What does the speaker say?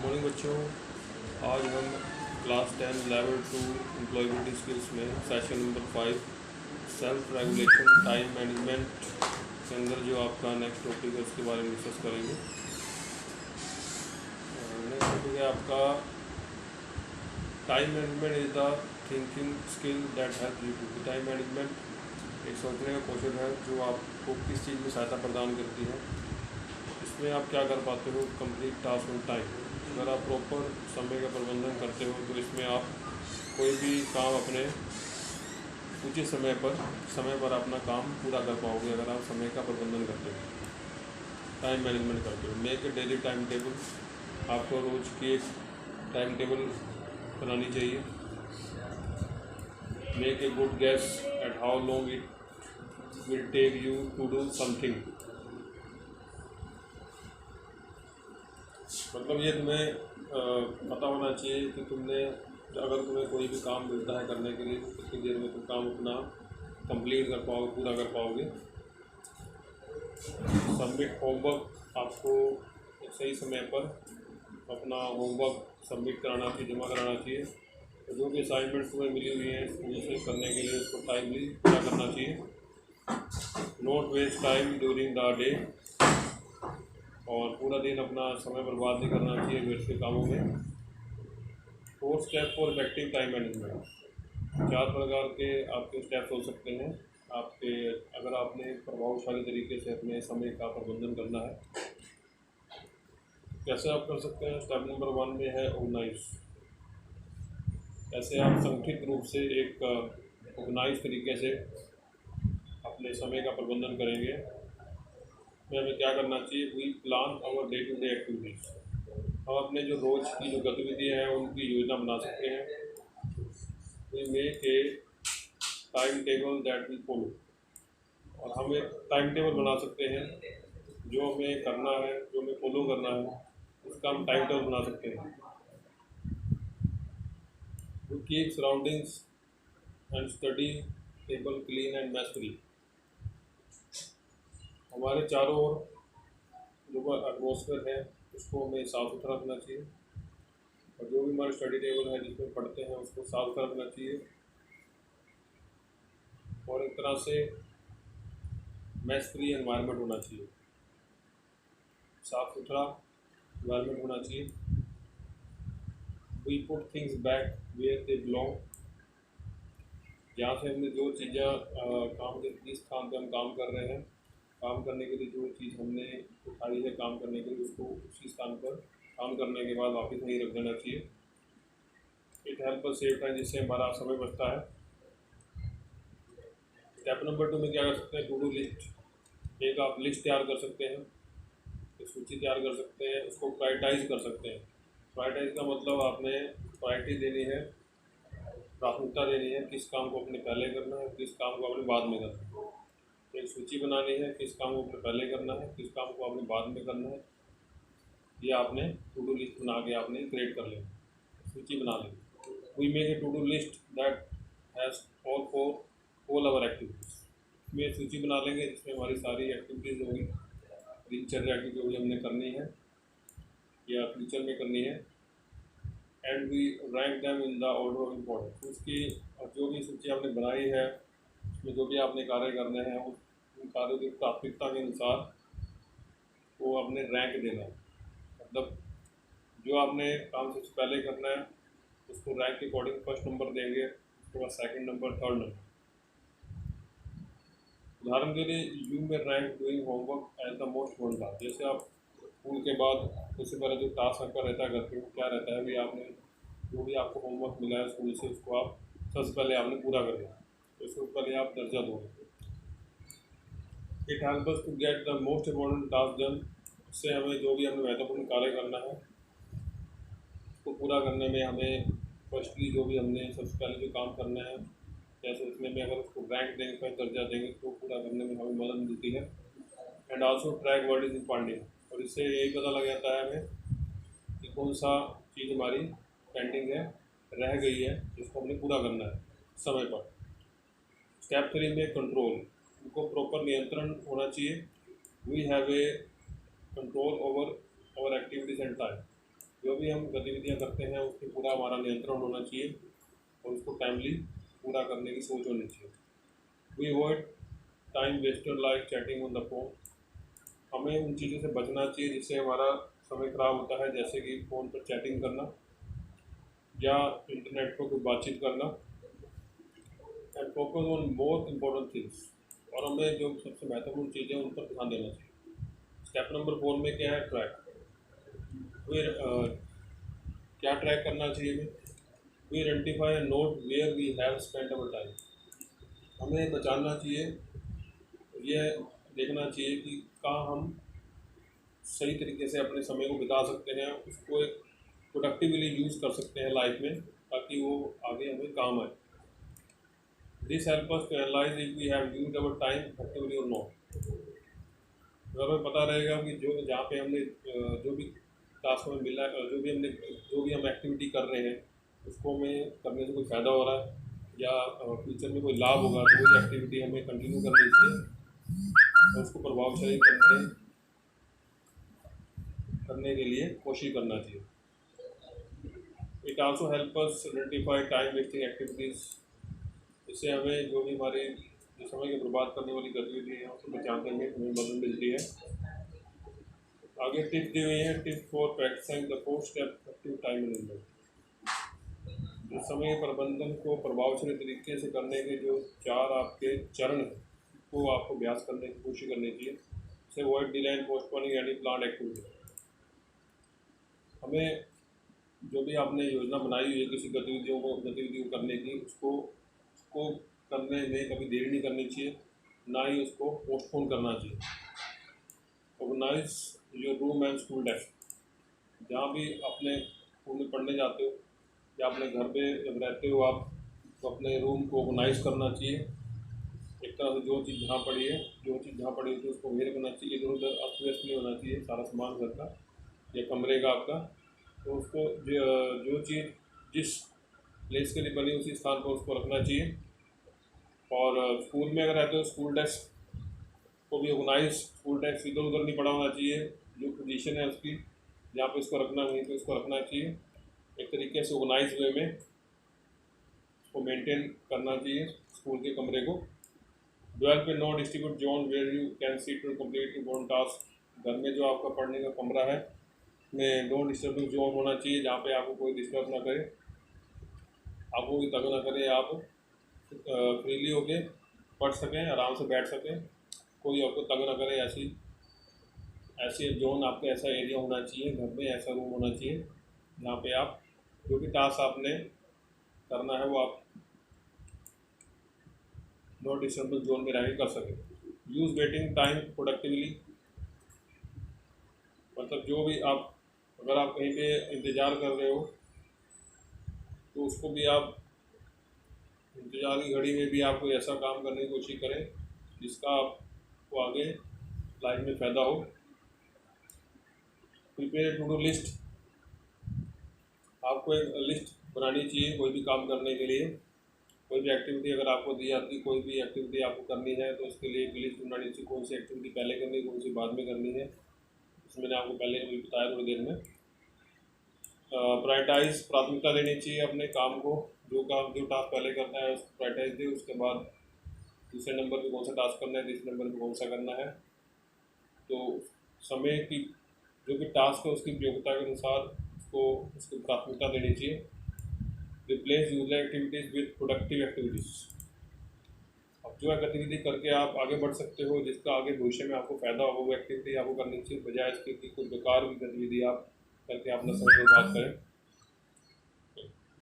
Morning बच्चों, आज हम क्लास 10 लेवल 2 एम्प्लॉयबिलिटी स्किल्स में session number 5 self regulation time management के अंदर जो आपका नेक्स्ट टॉपिक है उसके बारे में डिस्कस करेंगे। नेक्स्ट टॉपिक है आपका time management is the thinking skill that help you to. Time management एक सोचने का कौशल है जो आपको किस चीज़ में सहायता प्रदान करती है। इसमें आप क्या कर पाते हो, कंप्लीट टास्क ऑन टाइम। अगर आप प्रॉपर समय का प्रबंधन करते हो तो इसमें आप कोई भी काम अपने उचित समय पर अपना काम पूरा कर पाओगे। अगर आप समय का प्रबंधन करते हो, टाइम मैनेजमेंट करते हो। Make a daily time table, आपको रोज़ की एक टाइम टेबल बनानी चाहिए। Make a good guess at how long it will take you to do something. मतलब ये तुम्हें पता होना चाहिए कि अगर तुम्हें कोई भी काम मिलता है करने के लिए तो कितनी देर में तुम काम अपना कंप्लीट कर पाओगे, पूरा कर पाओगे। सबमिट होमवर्क, आपको एक सही समय पर अपना होमवर्क सबमिट कराना चाहिए, जमा कराना चाहिए। तो जो भी असाइनमेंट्स तुम्हें मिली हुई हैं स्कूल से करने के लिए उसको टाइमली पूरा करना चाहिए। Not waste time during the day, और पूरा दिन अपना समय बर्बाद नहीं करना चाहिए व्यर्थ कामों में। 4 step for effective time management, 4 प्रकार के आपके स्टेप्स हो सकते हैं आपके, अगर आपने प्रभावशाली तरीके से अपने समय का प्रबंधन करना है। कैसे आप कर सकते हैं? स्टेप नंबर 1 में है ऑर्गेनाइज। ऐसे आप संगठित रूप से एक ऑर्गेनाइज तरीके से अपने समय का प्रबंधन करेंगे। हमें क्या करना चाहिए? We plan our day to day activities. हम अपने जो रोज़ की जो गतिविधियाँ हैं उनकी योजना बना सकते हैं। We make a time table that we follow, और हम एक टाइम टेबल बना सकते हैं जो हमें करना है, जो हमें फॉलो करना है, उसका हम टाइम टेबल बना सकते हैं। We keep surroundings and study table clean and mess free. हमारे चारों ओर जो एटमॉस्फेयर है उसको हमें साफ़ सुथरा रखना चाहिए, और जो भी हमारा स्टडी टेबल है जिसमें पढ़ते हैं उसको साफ सुथरा रखना चाहिए, और एक तरह से मैस फ्री एनवायरनमेंट होना चाहिए, साफ सुथरा एनवायरनमेंट होना चाहिए। We put things back where they belong, जहाँ से हमने जो चीज़ें काम के जिस स्थान पर हम काम कर रहे हैं, काम करने के लिए जो चीज़ हमने उठाई है काम करने के लिए, उसको उसी स्थान पर काम करने के बाद वापस वहीं रख देना चाहिए। It help us save time, जिससे हमारा समय बचता है। स्टेप नंबर 2 में क्या कर सकते हैं? To do list. एक आप लिस्ट तैयार कर सकते हैं, एक सूची तैयार कर सकते हैं, उसको प्रायोरिटाइज कर सकते हैं। प्रायोरिटाइज का मतलब आपने प्रायोरिटी देनी है, प्राथमिकता देनी है, किस काम को अपने पहले करना है, किस काम को अपने बाद में करना है। एक सूची बनानी है, किस काम को अपने पहले करना है, किस काम को आपने बाद में करना है। ये आपने टू डू लिस्ट बना के आपने क्रिएट कर लें, सूची बना लें। We make a to do list that has all our activities. में सूची बना लेंगे जिसमें हमारी सारी एक्टिविटीज़ होगी, दिनचर्या की जो भी हमने करनी है या फ्यूचर में करनी है। And we rank them in the order of importance. उसकी जो भी सूची आपने बनाई है उसमें जो भी आपने कार्य करने हैं उन कार्यों की प्राथमिकता के अनुसार वो आपने रैंक देना है। मतलब जो आपने काम सबसे पहले करना है उसको रैंक के अकॉर्डिंग फर्स्ट नंबर देंगे, उसके बाद सेकंड नंबर, थर्ड नंबर। उदाहरण के लिए you may rank doing homework as the most one task. जैसे आप स्कूल के बाद सबसे पहले जो टास्क आपका रहता है घर पे, वो क्या रहता है? भी आपने जो भी आपको होमवर्क मिला है स्कूल से उसको आप सबसे पहले आपने पूरा कर लिया, तो इसके ऊपर आप दर्जा दोगे। It help us to get the most important task done. इससे हमें जो भी हमें महत्वपूर्ण कार्य करना है उसको पूरा करने में हमें फर्स्टली जो भी हमने सबसे पहले जो काम करना है या सोचने में, अगर उसको रैंक देंगे, फिर दर्जा देंगे, तो पूरा करने में हमें मदद मिलती है। And also track what is pending, और इससे यही पता लग जाता है हमें कि कौन सा चीज़ हमारी पेंडिंग है, रह गई है, जिसको हमने पूरा करना है समय पर। स्टेप 3 में कंट्रोल, उनको प्रॉपर नियंत्रण होना चाहिए। We have a control over our activities and time. जो भी हम गतिविधियाँ करते हैं उस पर पूरा हमारा नियंत्रण होना चाहिए और उसको टाइमली पूरा करने की सोच होनी चाहिए। We avoid time waster like chatting on the phone. हमें उन चीज़ों से बचना चाहिए जिससे हमारा समय ख़राब होता है, जैसे कि फ़ोन पर चैटिंग करना या इंटरनेट पर कोई बातचीत करना। And focus on more important things, और हमें जो सबसे महत्वपूर्ण चीज़ें उन पर ध्यान देना चाहिए। स्टेप नंबर 4 में क्या है? ट्रैक। फिर क्या ट्रैक करना चाहिए हमें? We identify and note where we have spend our time. हमें पहचानना चाहिए, ये देखना चाहिए कि कहाँ हम सही तरीके से अपने समय को बिता सकते हैं, उसको एक प्रोडक्टिवली यूज़ कर सकते हैं लाइफ में, ताकि वो आगे हमें काम आए। This help us to analyze if we have used our time effectively or not. अगर हमें पता रहेगा कि जो जहाँ पे हमने जो भी टास्क हमें मिला, जो भी हम एक्टिविटी कर रहे हैं उसको हमें करने से कोई फ़ायदा हो रहा है या फ्यूचर में कोई लाभ होगा, तो वही एक्टिविटी हमें कंटिन्यू करनी चाहिए और उसको प्रभावशाली करने के लिए कोशिश करना चाहिए। It also help us identify time wasting activities. इससे हमें जो भी हमारे जो समय को बर्बाद करने वाली गतिविधि है उसको बचाने में हमें मदद मिलती है। आगे टिप्स दी हुई है। Tip for practicing the 4 step active time management. इस समय प्रबंधन को प्रभावशाली तरीके से करने के जो 4 आपके चरण हैं वो आपको अभ्यास करने की कोशिश करनी चाहिए। से avoid delay and postponing any plan activity. हमें जो भी आपने योजना बनाई हुई है किसी गतिविधि को करने की, उसको करने में कभी देरी नहीं करनी चाहिए, ना ही उसको पोस्टपोन करना चाहिए। Organize your room and school desk. जहाँ भी अपने स्कूल में पढ़ने जाते हो या अपने घर पे जब रहते हो आप, तो अपने रूम को ऑर्गेनाइज करना चाहिए। एक तरह से जो चीज़ जहाँ पड़ी है तो उसको वहीं रखना चाहिए। इधर उधर अस्त व्यस्त नहीं होना चाहिए सारा सामान घर का या कमरे का आपका। तो उसको जो चीज़ जिस प्लेस के लिए बनी उसी स्थान पर उसको रखना चाहिए। और स्कूल में अगर रहते हो स्कूल डेस्क को भी ऑर्गेनाइज, स्कूल डेस्क इधर उधर नहीं पड़ा होना चाहिए। जो पोजीशन है उसकी जहाँ पे उसको रखना वहीं पे उसको रखना चाहिए। एक तरीके से ऑर्गेनाइज वे में उसको मेंटेन करना चाहिए स्कूल के कमरे को। Develop a no distribute zone where you can seat to complete important task. घर में जो आपका पढ़ने का कमरा है में नो डिस्टर्बिंग जोन होना चाहिए, जहाँ पे आपको कोई डिस्टर्ब ना करे, आपको कोई तंग ना करे, आप फ्रीली होके पढ़ सकें, आराम से बैठ सकें, कोई आपको तंग ना करे। ऐसी जोन आपका ऐसा एरिया होना चाहिए घर में, ऐसा रूम होना चाहिए जहाँ पे आप जो भी टास्क आपने करना है वो आप नो डिस्टर्बेंस जोन में रह के कर सकें। Use waiting time productively. मतलब जो भी आप, अगर आप कहीं पे इंतज़ार कर रहे हो तो उसको भी आप इंतज़ार की घड़ी में भी आप कोई ऐसा काम करने की कोशिश करें जिसका आपको आगे लाइफ में फ़ायदा हो। Prepare to do list. आपको एक लिस्ट बनानी चाहिए कोई भी काम करने के लिए। कोई भी एक्टिविटी अगर आपको दी जाती है, कोई भी एक्टिविटी आपको करनी है तो उसके लिए एक लिस्ट बनानी चाहिए, कौन सी एक्टिविटी पहले करनी है, कौन सी बाद में करनी है। इसमें मैंने आपको पहले अभी बताया थोड़ी देर में। प्रायोरिटाइज, प्राथमिकता देनी चाहिए अपने काम को। जो टास्क पहले करना है उसको प्रायोरिटाइज दे, उसके बाद दूसरे नंबर पे कौन सा टास्क करना है, तीसरे नंबर पे कौन सा करना है। तो समय की जो भी टास्क है उसकी उपयोगिता के अनुसार उसको प्राथमिकता देनी चाहिए। Replace user activities with productive activities. अब जो गतिविधि करके आप आगे बढ़ सकते हो, जिसका आगे भविष्य में आपको फ़ायदा हो, वो एक्टिविटी आपको करनी चाहिए, बजाय इसके कि कोई बेकार की गतिविधि आप करके अपना समय बर्बाद करें।